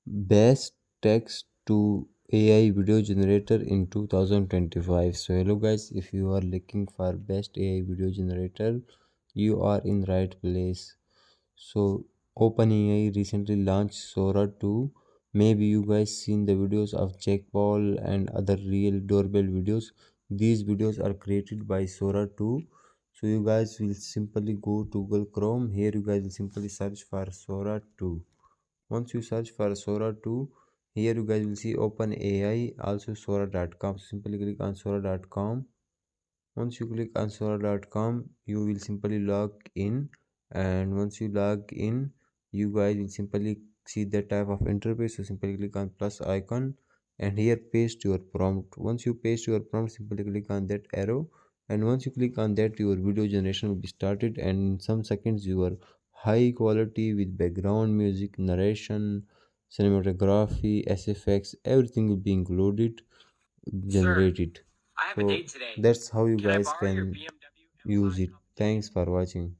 Best text to AI video generator in 2025. So hello guys, if you are looking for best AI video generator, you are in right place. So OpenAI recently launched Sora 2. Maybe you guys seen the videos of Jake Paul and other real doorbell videos. These videos are created by Sora 2. So you guys will simply go to Google Chrome. Here you guys will simply search for Sora 2. Once you search for Sora 2, here you guys will see OpenAI, also Sora.com. Simply click on Sora.com. Once you click on Sora.com, you will simply log in, and once you log in, you guys will simply see that type of interface. So simply click on plus icon, and here paste your prompt. Once you paste your prompt, simply click on that arrow, and once you click on that, your video generation will be started, and in some seconds your high quality with background music, narration, cinematography, SFX, everything will be included, generated. So that's how you guys can use it. Thanks for watching.